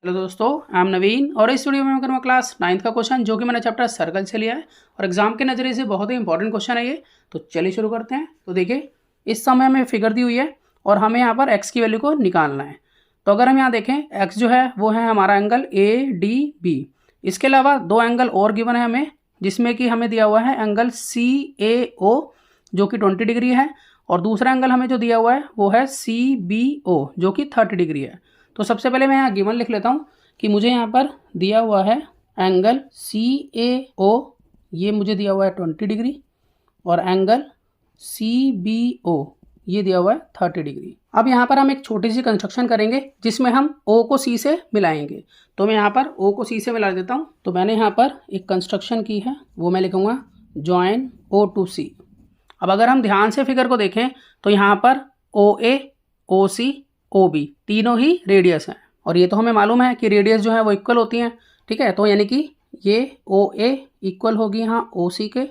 Hello दोस्तों, I am नवीन और इस वीडियो में मैं करूँगा क्लास 9th का क्वेश्चन जो कि मैंने चैप्टर सर्कल से लिया है और एग्जाम के नज़रिए से बहुत ही इंपॉर्टेंट क्वेश्चन है ये। तो चलिए शुरू करते हैं। तो देखिए, इस समय हमें फिगर दी हुई है और हमें यहाँ पर x की वैल्यू को निकालना है। तो अगर हम यहाँ देखें, x जो है वो है हमारा एंगल ADB। इसके अलावा दो एंगल और गिवन है हमें, जिसमें कि हमें दिया हुआ है एंगल CAO जो कि 20 डिग्री है और दूसरा एंगल हमें जो दिया हुआ है वो है CBO जो कि 30 डिग्री है। तो सबसे पहले मैं यहाँ गिवन लिख लेता हूँ कि मुझे यहाँ पर दिया हुआ है एंगल CAO, ये मुझे दिया हुआ है 20 डिग्री और एंगल CBO ये दिया हुआ है 30 डिग्री। अब यहाँ पर हम एक छोटी सी कंस्ट्रक्शन करेंगे जिसमें हम O को C से मिलाएंगे। तो मैं यहाँ पर O को C से मिला देता हूँ। तो मैंने यहाँ पर एक कंस्ट्रक्शन की है, वो मैं लिखूँगा जॉइन O to C। अब अगर हम ध्यान से फिगर को देखें तो यहाँ पर OA, OC, OB तीनों ही रेडियस हैं और ये तो हमें मालूम है कि रेडियस जो है वो इक्वल होती हैं, ठीक है। तो यानी कि ये OA इक्वल होगी यहाँ OC के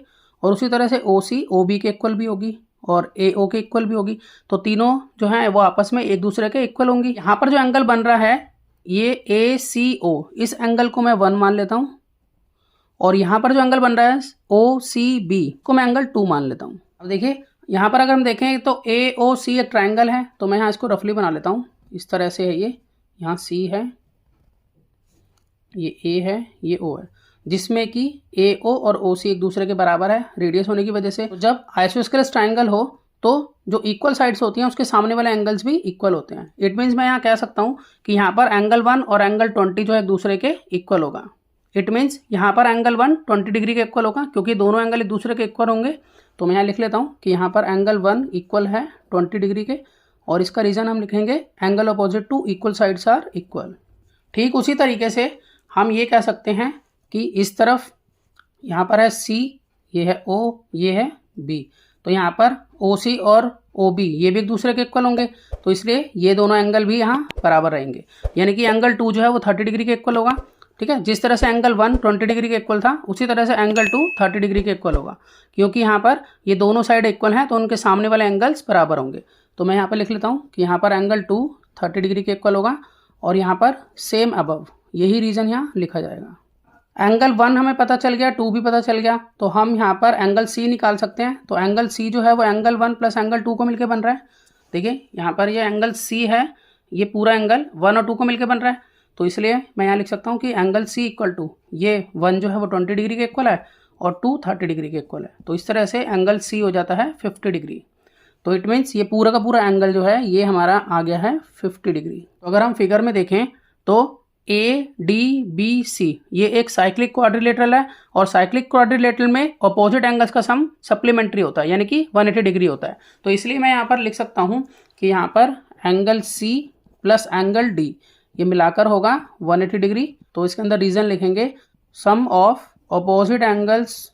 और उसी तरह से OC OB के इक्वल भी होगी और AO के इक्वल भी होगी। तो तीनों जो हैं वो आपस में एक दूसरे के इक्वल होंगी। यहाँ पर जो एंगल बन रहा है ये ACO, इस एंगल को मैं 1 मान लेता हूँ और यहाँ पर जो एंगल बन रहा है OCB को मैं एंगल 2 मान लेता हूँ। अब देखिए, यहाँ पर अगर हम देखें तो AOC एक ट्रायंगल है, तो मैं यहाँ इसको रफली बना लेता हूँ। इस तरह से है ये, यहाँ C है, ये A है, ये O है, जिसमें कि AO और OC एक दूसरे के बराबर है रेडियस होने की वजह से। तो जब आइसोस्केलेस ट्रायंगल हो तो जो इक्वल साइड्स होती हैं उसके सामने वाले एंगल्स भी इक्वल होते हैं। इट मीन्स मैं यहाँ कह सकता हूँ कि यहाँ पर एंगल 1 और एंगल 20 जो है एक दूसरे के इक्वल होगा। इट मीन्स यहाँ पर एंगल 1 20 डिग्री के इक्वल होगा क्योंकि दोनों एंगल एक दूसरे के इक्वल होंगे। तो मैं यहाँ लिख लेता हूँ कि यहाँ पर एंगल 1 इक्वल है 20 डिग्री के और इसका रीज़न हम लिखेंगे angle opposite to equal sides are equal. ठीक उसी तरीके से हम ये कह सकते हैं कि इस तरफ यहाँ पर है C, ये है O, ये है B, तो यहाँ पर OC और OB ये भी एक दूसरे के इक्वल होंगे, तो इसलिए ये दोनों एंगल भी यहाँ बराबर रहेंगे। यानी कि एंगल 2 जो है वो 30 डिग्री के इक्वल होगा, ठीक है। जिस तरह से एंगल 1 20 डिग्री के इक्वल था उसी तरह से एंगल 2 30 डिग्री के इक्वल होगा, क्योंकि यहाँ पर ये दोनों साइड इक्वल हैं तो उनके सामने वाले एंगल्स बराबर होंगे। तो मैं यहाँ पर लिख लेता हूँ कि यहाँ पर एंगल 2 30 डिग्री के इक्वल होगा और यहाँ पर सेम अबव, यही रीज़न यहाँ लिखा जाएगा। एंगल 1 हमें पता चल गया, 2 भी पता चल गया, तो हम यहाँ पर एंगल C निकाल सकते हैं। तो एंगल C जो है वो एंगल 1 प्लस एंगल 2 को मिलकर बन रहा है। देखिए यहाँ पर ये एंगल C है, ये पूरा एंगल 1 और 2 को मिलकर बन रहा है, तो इसलिए मैं यहाँ लिख सकता हूँ कि एंगल C इक्वल टू ये 1 जो है वो 20 डिग्री के इक्वल है और 2 30 डिग्री के इक्वल है। तो इस तरह से एंगल C हो जाता है 50 डिग्री। तो इट मीन्स ये पूरा का पूरा एंगल जो है ये हमारा आ गया है 50 डिग्री। तो अगर हम फिगर में देखें तो ADBC ये एक साइक्लिक क्वाड्रिलेटरल है और साइक्लिक क्वाड्रिलेटरल में अपोजिट एंगल्स का सम सप्लीमेंट्री होता है, यानी कि 180 डिग्री होता है। तो इसलिए मैं यहाँ पर लिख सकता हूँ कि यहाँ पर angle C plus angle D ये मिलाकर होगा 180 डिग्री। तो इसके अंदर रीजन लिखेंगे sum of opposite angles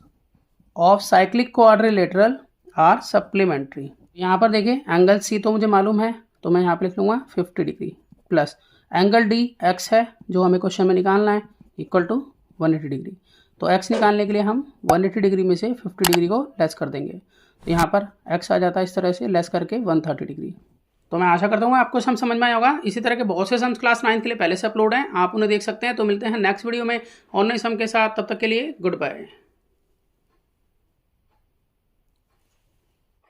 of cyclic quadrilateral are supplementary. यहाँ पर देखिए एंगल C तो मुझे मालूम है, तो मैं यहाँ पर लिख लूँगा 50 degree plus angle D x है जो हमें क्वेश्चन में निकालना है इक्वल टू 180 डिग्री। तो x निकालने के लिए हम 180 डिग्री में से 50 डिग्री को लेस कर देंगे, तो यहाँ पर x आ जाता है इस तरह से लेस करके 130 डिग्री। तो मैं आशा करता हूँ आपको सम समझ में आया होगा। इसी तरह के बहुत से सम्स क्लास 9 के लिए पहले से अपलोड हैं, आप उन्हें देख सकते हैं। तो मिलते हैं नेक्स्ट वीडियो में और नए सम के साथ, तब तक के लिए गुड बाय।